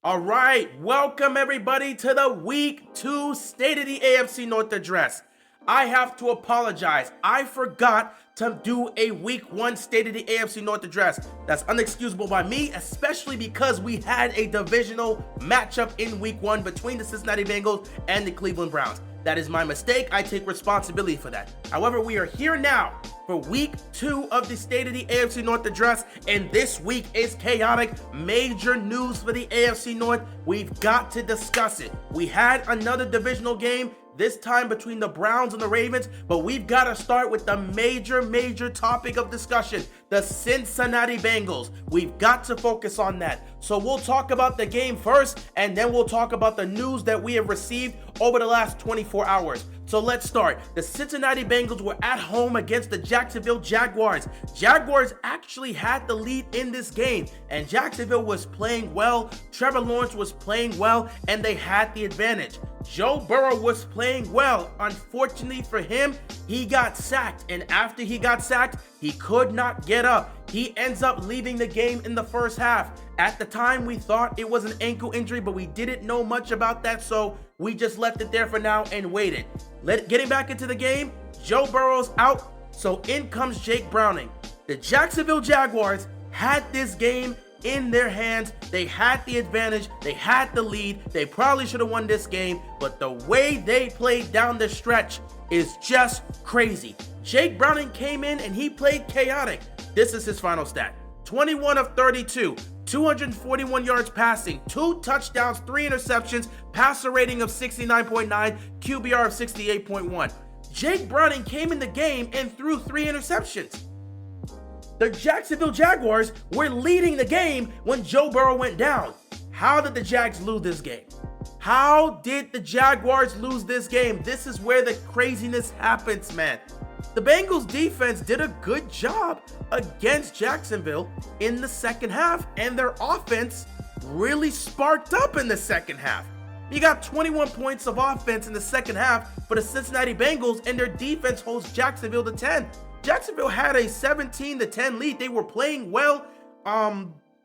All right, welcome everybody to the Week 2 State of the AFC North address. I have to apologize. I forgot to do a Week 1 State of the AFC North address. That's unexcusable by me, especially because we had a divisional matchup in Week 1 between the Cincinnati Bengals and the Cleveland Browns. That is my mistake. I take responsibility for that. However, we are here now for Week 2 of the State of the AFC North address, and this week is chaotic. Major news for the AFC North. We've got to discuss it. We had another divisional game, this time between the Browns and the Ravens, but we've got to start with the major topic of discussion, the Cincinnati Bengals. We've got to focus on that. So we'll talk about the game first, and then we'll talk about the news that we have received over the last 24 hours. So let's start. The Cincinnati Bengals were at home against the Jacksonville Jaguars. Jaguars actually had the lead in this game, and Jacksonville was playing well. Trevor Lawrence was playing well, and they had the advantage. Joe Burrow was playing well. Unfortunately for him, he got sacked, and after he got sacked, he could not get up. He ends up leaving the game in the first half. At the time, we thought it was an ankle injury, but we didn't know much about that, so we just left it there for now and waited. Getting back into the game, Joe Burrow's out, so in comes Jake Browning. The Jacksonville Jaguars had this game in their hands. They had the advantage. They had the lead. They probably should have won this game, but the way they played down the stretch is just crazy. Jake Browning came in and he played chaotic. This is his final stat. 21 of 32, 241 yards passing, 2 touchdowns, 3 interceptions, passer rating of 69.9, QBR of 68.1. Jake Browning came in the game and threw 3 interceptions. The Jacksonville Jaguars were leading the game when Joe Burrow went down. How did the Jags lose this game? How did the Jaguars lose this game? This is where the craziness happens, man. The Bengals defense did a good job against Jacksonville in the second half, and their offense really sparked up in the second half. You got 21 points of offense in the second half for the Cincinnati Bengals, and their defense holds Jacksonville to 10. Jacksonville had a 17-10 lead. They were playing well.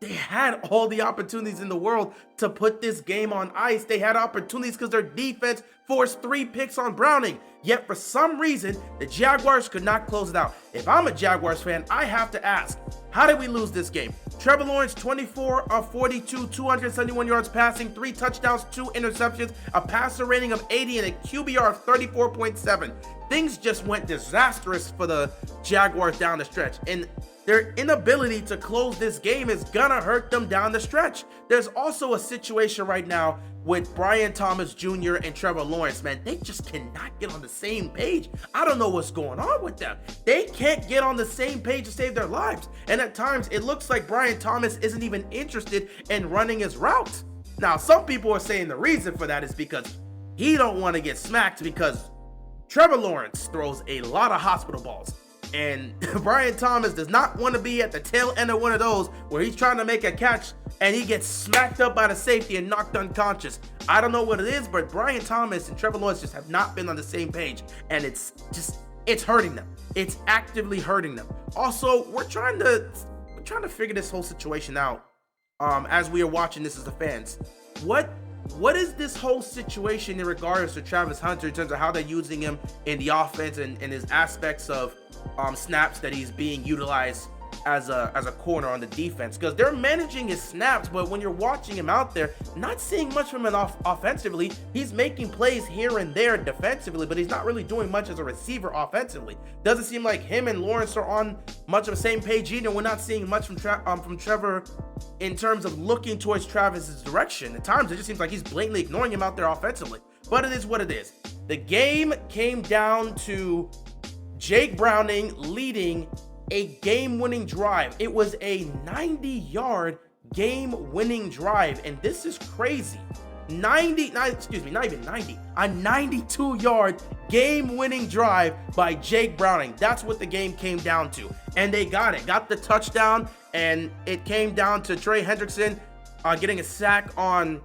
They had all the opportunities in the world to put this game on ice. They had opportunities because their defense forced 3 picks on Browning. Yet for some reason, the Jaguars could not close it out. If I'm a Jaguars fan, I have to ask, how did we lose this game? Trevor Lawrence, 24 of 42, 271 yards passing, 3 touchdowns, 2 interceptions, a passer rating of 80, and a QBR of 34.7. Things just went disastrous for the Jaguars down the stretch, and their inability to close this game is gonna hurt them down the stretch. There's also a situation right now with Brian Thomas Jr. and Trevor Lawrence, man. They just cannot get on the same page. I don't know what's going on with them. They can't get on the same page to save their lives. And at times, it looks like Brian Thomas isn't even interested in running his routes. Now, some people are saying the reason for that is because he don't want to get smacked because Trevor Lawrence throws a lot of hospital balls. And Brian Thomas does not want to be at the tail end of one of those where he's trying to make a catch and he gets smacked up by the safety and knocked unconscious. I don't know what it is, but Brian Thomas and Trevor Lawrence just have not been on the same page, and it's hurting them. It's actively hurting them. Also, we're trying to figure this whole situation out as we are watching this as the fans. What is this whole situation in regards to Travis Hunter in terms of how they're using him in the offense and his aspects of snaps that he's being utilized as a corner on the defense? Because they're managing his snaps, but when you're watching him out there, not seeing much from him offensively. He's making plays here and there defensively, but he's not really doing much as a receiver offensively. Doesn't seem like him and Lawrence are on much of the same page either. We're not seeing much from Trevor in terms of looking towards Travis's direction. At times, it just seems like he's blatantly ignoring him out there offensively. But it is what it is. The game came down to Jake Browning leading a game-winning drive. It was a 90-yard game-winning drive, and this is crazy. A 92-yard game-winning drive by Jake Browning. That's what the game came down to, and they got the touchdown, and it came down to Trey Hendrickson getting a sack on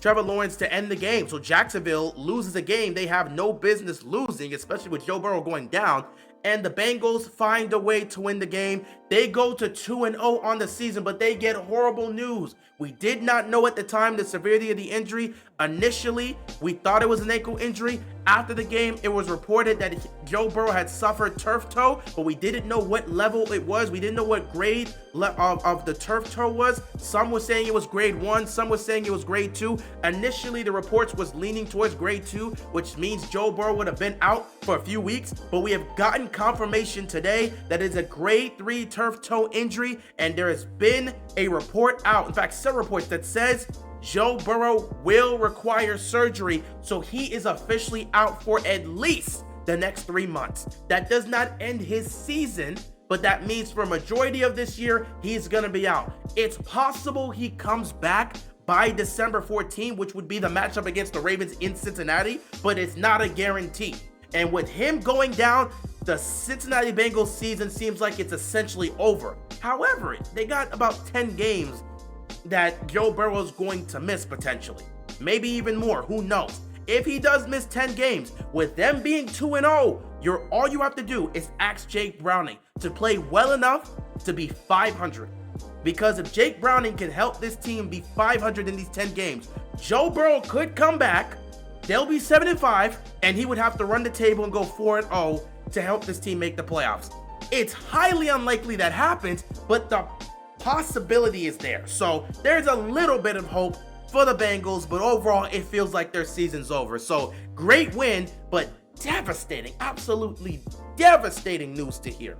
Trevor Lawrence to end the game. So Jacksonville loses a game they have no business losing, especially with Joe Burrow going down. And the Bengals find a way to win the game. They go to 2-0 on the season, but they get horrible news. We did not know at the time the severity of the injury. Initially, we thought it was an ankle injury. After the game, it was reported that Joe Burrow had suffered turf toe, but we didn't know what level it was. We didn't know what grade of the turf toe was. Some were saying it was grade 1, some were saying it was grade 2. Initially, the reports was leaning towards grade 2, which means Joe Burrow would have been out for a few weeks, but we have gotten confirmation today that it's a grade 3 turf toe injury, and there has been a report out, in fact, several reports that says Joe Burrow will require surgery, so he is officially out for at least the next 3 months. That does not end his season, but that means for a majority of this year, he's gonna be out. It's possible he comes back by December 14, which would be the matchup against the Ravens in Cincinnati, but it's not a guarantee. And with him going down, the Cincinnati Bengals season seems like it's essentially over. However, they got about 10 games that Joe Burrow is going to miss potentially. Maybe even more, who knows? If he does miss 10 games, with them being 2-0, all you have to do is ask Jake Browning to play well enough to be 500. Because if Jake Browning can help this team be 500 in these 10 games, Joe Burrow could come back, they'll be 7-5, and he would have to run the table and go 4-0 to help this team make the playoffs. It's highly unlikely that happens, but the possibility is there. So there's a little bit of hope for the Bengals, but overall it feels like their season's over. So great win, but devastating, absolutely devastating news to hear.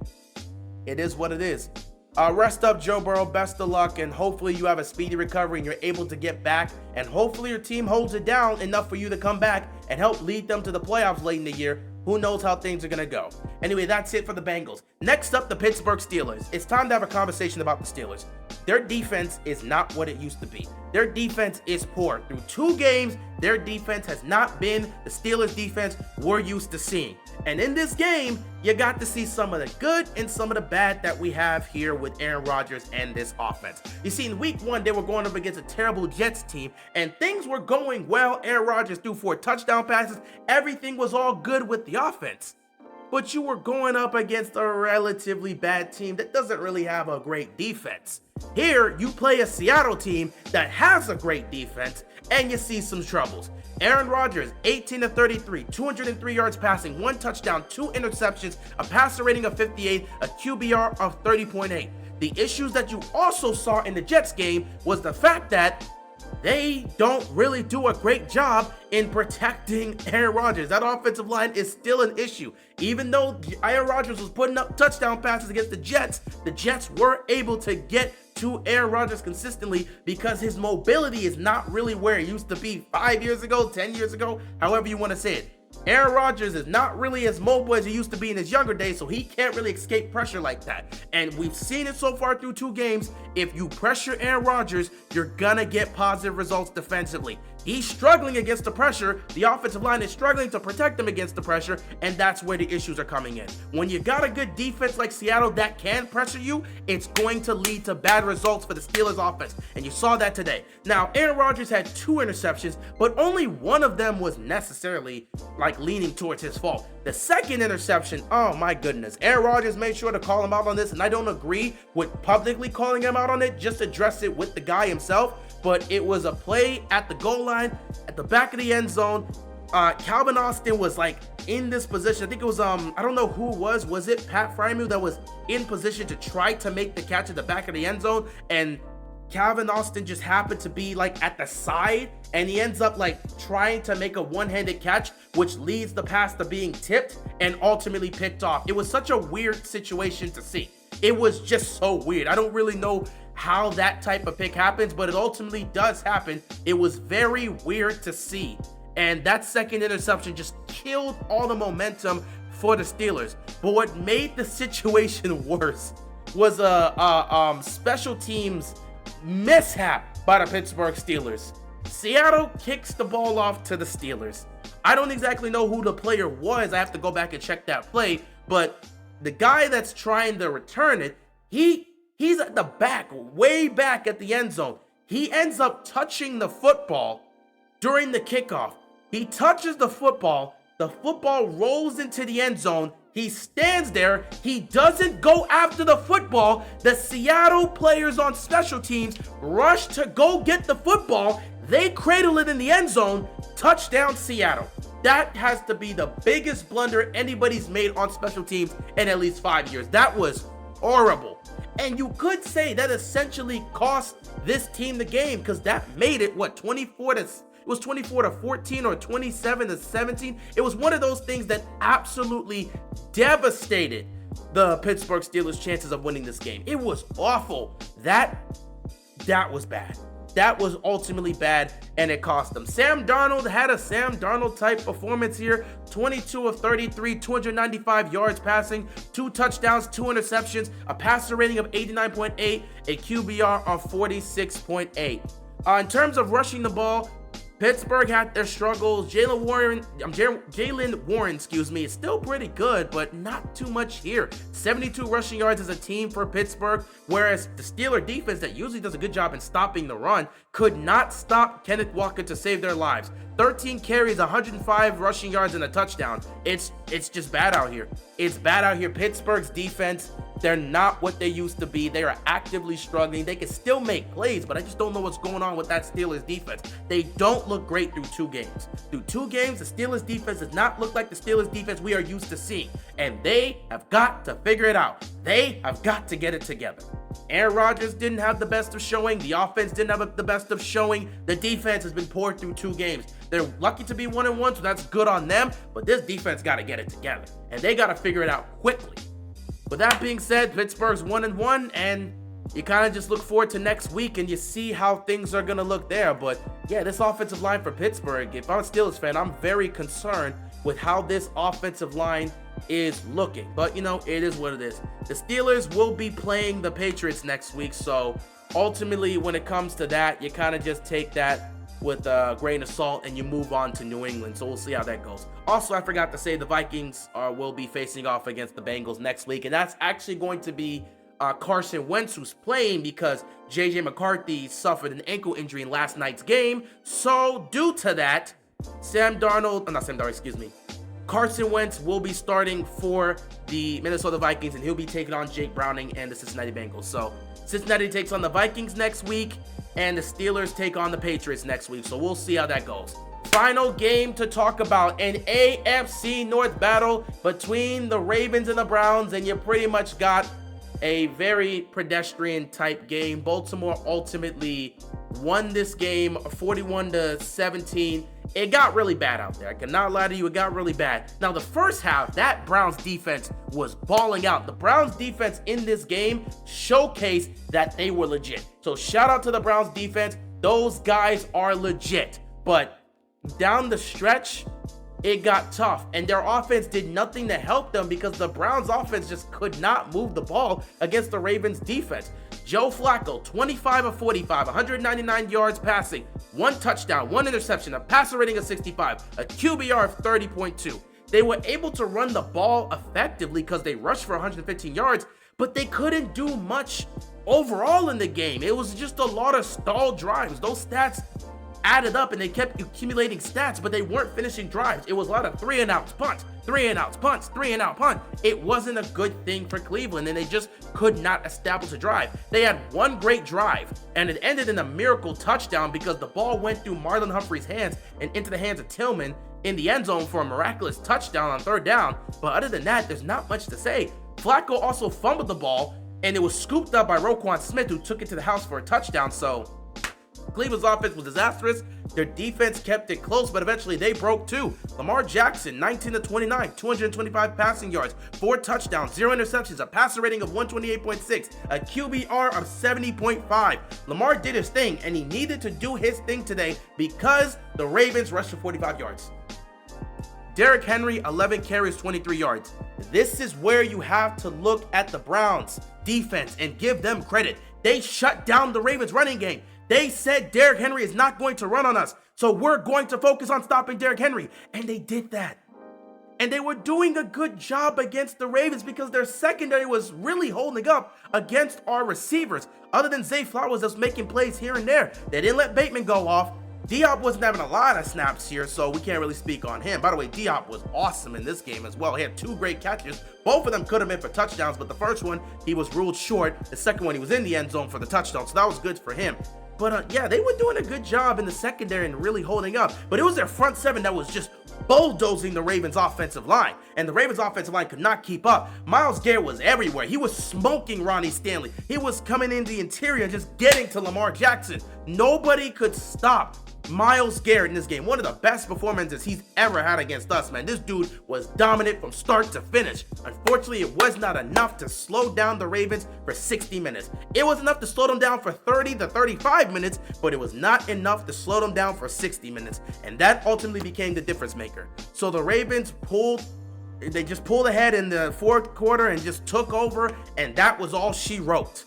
It is what it is. Rest up, Joe Burrow. Best of luck, and hopefully you have a speedy recovery and you're able to get back, and hopefully your team holds it down enough for you to come back and help lead them to the playoffs late in the year. Who knows how things are going to go. Anyway, that's it for the Bengals. Next up, the Pittsburgh Steelers. It's time to have a conversation about the Steelers. Their defense is not what it used to be. Their defense is poor. Through 2 games, their defense has not been the Steelers defense we're used to seeing. And in this game, you got to see some of the good and some of the bad that we have here with Aaron Rodgers and this offense. You see, in week 1, they were going up against a terrible Jets team, and things were going well. Aaron Rodgers threw 4 touchdown passes. Everything was all good with the offense. But you were going up against a relatively bad team that doesn't really have a great defense. Here, you play a Seattle team that has a great defense, and you see some troubles. Aaron Rodgers, 18-33, 203 yards passing, 1 touchdown, 2 interceptions, a passer rating of 58, a QBR of 30.8. The issues that you also saw in the Jets game was the fact that they don't really do a great job in protecting Aaron Rodgers. That offensive line is still an issue. Even though Aaron Rodgers was putting up touchdown passes against the Jets were able to get to Aaron Rodgers consistently because his mobility is not really where it used to be 5 years ago, 10 years ago, however you want to say it. Aaron Rodgers is not really as mobile as he used to be in his younger days, so he can't really escape pressure like that. And we've seen it so far through 2 games. If you pressure Aaron Rodgers, you're gonna get positive results defensively. He's struggling against the pressure. The offensive line is struggling to protect him against the pressure, and that's where the issues are coming in. When you got a good defense like Seattle that can pressure you, it's going to lead to bad results for the Steelers offense, and you saw that today. Now, Aaron Rodgers had 2 interceptions, but only one of them was necessarily leaning towards his fault. The second interception, oh my goodness. Aaron Rodgers made sure to call him out on this, and I don't agree with publicly calling him out on it. Just address it with the guy himself. But it was a play at the goal line, at the back of the end zone. Calvin Austin was in this position. I think it was, I don't know who it was. Was it Pat Frymuth that was in position to try to make the catch at the back of the end zone? And Calvin Austin just happened to be at the side, and he ends up trying to make a one-handed catch, which leads the pass to being tipped and ultimately picked off. It was such a weird situation to see. It was just so weird. I don't really know how that type of pick happens, but it ultimately does happen. It was very weird to see. And that second interception just killed all the momentum for the Steelers. But what made the situation worse was a special teams mishap by the Pittsburgh Steelers. Seattle kicks the ball off to the Steelers. I don't exactly know who the player was. I have to go back and check that play. But the guy that's trying to return it, he's at the back, way back at the end zone. He ends up touching the football during the kickoff. He touches the football, The football rolls into the end zone. He stands there. He doesn't go after the football. The Seattle players on special teams rush to go get the football. They cradle it in the end zone. Touchdown, Seattle. That has to be the biggest blunder anybody's made on special teams in at least 5 years. That was horrible. And you could say that essentially cost this team the game, because that made it, what, 24 to 14 or 27 to 17. It was one of those things that absolutely devastated the Pittsburgh Steelers' chances of winning this game. It was awful. That was bad. That was ultimately bad, and it cost them. Sam Darnold had a Sam Darnold type performance here. 22 of 33, 295 yards passing, 2 touchdowns, 2 interceptions, a passer rating of 89.8, a QBR of 46.8. In terms of rushing the ball, Pittsburgh had their struggles. Jalen Warren, is still pretty good, but not too much here. 72 rushing yards as a team for Pittsburgh, whereas the Steeler defense that usually does a good job in stopping the run could not stop Kenneth Walker to save their lives. 13 carries, 105 rushing yards, and a touchdown. It's just bad out here. It's bad out here. Pittsburgh's defense, they're not what they used to be. They are actively struggling. They can still make plays, but I just don't know what's going on with that Steelers defense. They don't look great through 2 games. Through 2 games, the Steelers defense does not look like the Steelers defense we are used to seeing, and they have got to figure it out. They have got to get it together. Aaron Rodgers didn't have the best of showing. The offense didn't have the best of showing. The defense has been poor through 2 games. They're lucky to be 1-1, so that's good on them, but this defense got to get it together, and they got to figure it out quickly. With that being said, Pittsburgh's 1-1, and you kind of just look forward to next week and you see how things are going to look there. But yeah, this offensive line for Pittsburgh, if I'm a Steelers fan, I'm very concerned with how this offensive line is looking. But, it is what it is. The Steelers will be playing the Patriots next week, so ultimately when it comes to that, you kind of just take that with a grain of salt and you move on to New England. So we'll see how that goes. Also, I forgot to say the Vikings will be facing off against the Bengals next week, and that's actually going to be Carson Wentz who's playing, because JJ McCarthy suffered an ankle injury in last night's game. So due to that, Carson Wentz will be starting for the Minnesota Vikings, and he'll be taking on Jake Browning and the Cincinnati Bengals. So Cincinnati takes on the Vikings next week, and the Steelers take on the Patriots next week. So we'll see how that goes. Final game to talk about, an AFC North battle between the Ravens and the Browns, and you pretty much got a very pedestrian type game. Baltimore ultimately won this game 41-17. It got really bad out there. I cannot lie to you, it got really bad. Now, the first half, that Browns defense was balling out. The Browns defense in this game showcased that they were legit. So shout out to the Browns defense. Those guys are legit. But down the stretch, it got tough, and their offense did nothing to help them because the Browns offense just could not move the ball against the Ravens defense. Joe Flacco, 25 of 45, 199 yards passing, 1 touchdown, 1 interception, a passer rating of 65, a QBR of 30.2. They were able to run the ball effectively because they rushed for 115 yards, but they couldn't do much overall in the game. It was just a lot of stalled drives. Those stats added up, and they kept accumulating stats, but they weren't finishing drives. It was a lot of 3-and-outs, punts, 3-and-outs, punts, 3-and-out, punt. It wasn't a good thing for Cleveland, and they just could not establish a drive. They had one great drive, and it ended in a miracle touchdown because the ball went through Marlon Humphrey's hands and into the hands of Tillman in the end zone for a miraculous touchdown on 3rd down. But other than that, there's not much to say. Flacco also fumbled the ball, and it was scooped up by Roquan Smith, who took it to the house for a touchdown. So Cleveland's offense was disastrous. Their defense kept it close, but eventually they broke too. Lamar Jackson, 19-29, 225 passing yards, 4 touchdowns, 0 interceptions, a passer rating of 128.6, a QBR of 70.5. Lamar did his thing, and he needed to do his thing today because the Ravens rushed for 45 yards. Derrick Henry, 11 carries, 23 yards. This is where you have to look at the Browns defense and give them credit. They shut down the Ravens running game. They said Derrick Henry is not going to run on us, so we're going to focus on stopping Derrick Henry. And they did that. And they were doing a good job against the Ravens because their secondary was really holding up against our receivers. Other than Zay Flowers that's making plays here and there. They didn't let Bateman go off. Diop wasn't having a lot of snaps here, so we can't really speak on him. By the way, Diop was awesome in this game as well. He had 2 great catches. Both of them could have been for touchdowns, but the first one, he was ruled short. The second one, he was in the end zone for the touchdown, so that was good for him. But yeah, they were doing a good job in the secondary and really holding up. But it was their front seven that was just bulldozing the Ravens offensive line. And the Ravens offensive line could not keep up. Myles Garrett was everywhere. He was smoking Ronnie Stanley. He was coming in the interior and just getting to Lamar Jackson. Nobody could stop Myles Garrett in this game. One of the best performances he's ever had against us, man. This dude was dominant from start to finish. Unfortunately, it was not enough to slow down the Ravens for 60 minutes. It was enough to slow them down for 30 to 35 minutes, but it was not enough to slow them down for 60 minutes. And that ultimately became the difference maker. So the Ravens just pulled ahead in the fourth quarter and just took over, and that was all she wrote.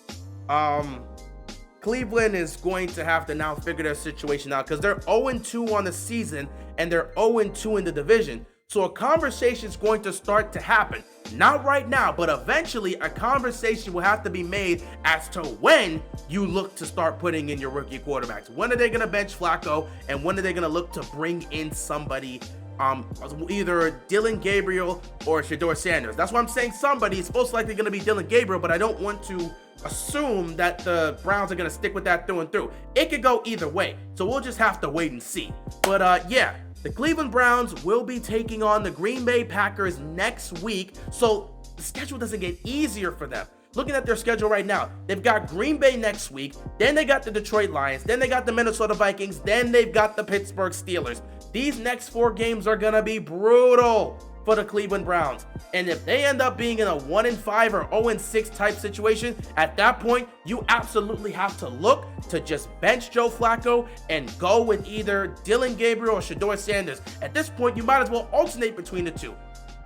Cleveland is going to have to now figure their situation out because they're 0-2 on the season and they're 0-2 in the division. So a conversation is going to start to happen. Not right now, but eventually a conversation will have to be made as to when you look to start putting in your rookie quarterbacks. When are they going to bench Flacco, and when are they going to look to bring in somebody, either Dylan Gabriel or Shedeur Sanders? That's why I'm saying somebody. It's most likely going to be Dylan Gabriel, but I don't want to assume that the Browns are going to stick with that through and through. It could go either way, so we'll just have to wait and see. But yeah, the Cleveland Browns will be taking on the Green Bay Packers next week, so the schedule doesn't get easier for them. Looking at their schedule right now, they've got Green Bay next week, then they got the Detroit Lions, then they got the Minnesota Vikings, then they've got the Pittsburgh Steelers. These next 4 games are going to be brutal for the Cleveland Browns. And if they end up being in a 1-5 or 0-6 type situation, at that point, you absolutely have to look to just bench Joe Flacco and go with either Dylan Gabriel or Shedeur Sanders. At this point, you might as well alternate between the two.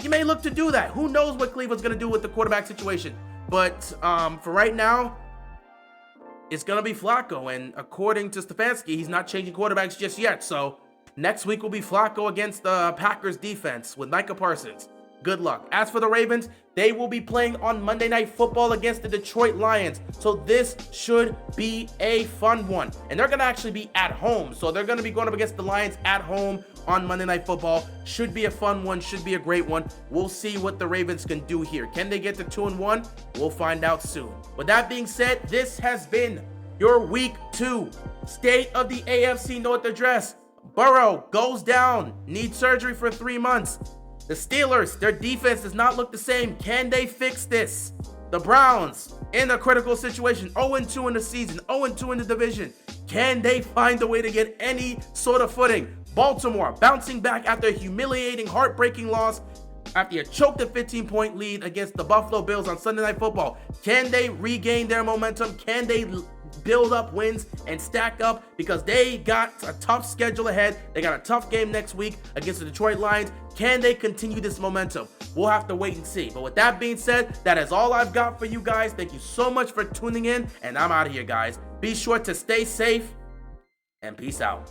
You may look to do that. Who knows what Cleveland's going to do with the quarterback situation. But for right now, it's going to be Flacco. And according to Stefanski, he's not changing quarterbacks just yet. So next week will be Flacco against the Packers defense with Micah Parsons. Good luck. As for the Ravens, they will be playing on Monday Night Football against the Detroit Lions. So this should be a fun one. And they're going to actually be at home. So they're going to be going up against the Lions at home on Monday Night Football. Should be a fun one. Should be a great one. We'll see what the Ravens can do here. Can they get to 2-1? We'll find out soon. With that being said, this has been your Week 2 State of the AFC North address. Burrow goes down, needs surgery for 3 months. The Steelers, their defense does not look the same. Can they fix this? The Browns, in a critical situation, 0-2 in the season, 0-2 in the division. Can they find a way to get any sort of footing? Baltimore, bouncing back after a humiliating, heartbreaking loss after a choked a 15-point lead against the Buffalo Bills on Sunday Night Football. Can they regain their momentum? Can they build up wins and stack up, because they got a tough schedule ahead? They got a tough game next week against the Detroit Lions. Can they continue this momentum? We'll have to wait and see. But with that being said, that is all I've got for you guys. Thank you so much for tuning in, and I'm out of here, guys. Be sure to stay safe, and peace out.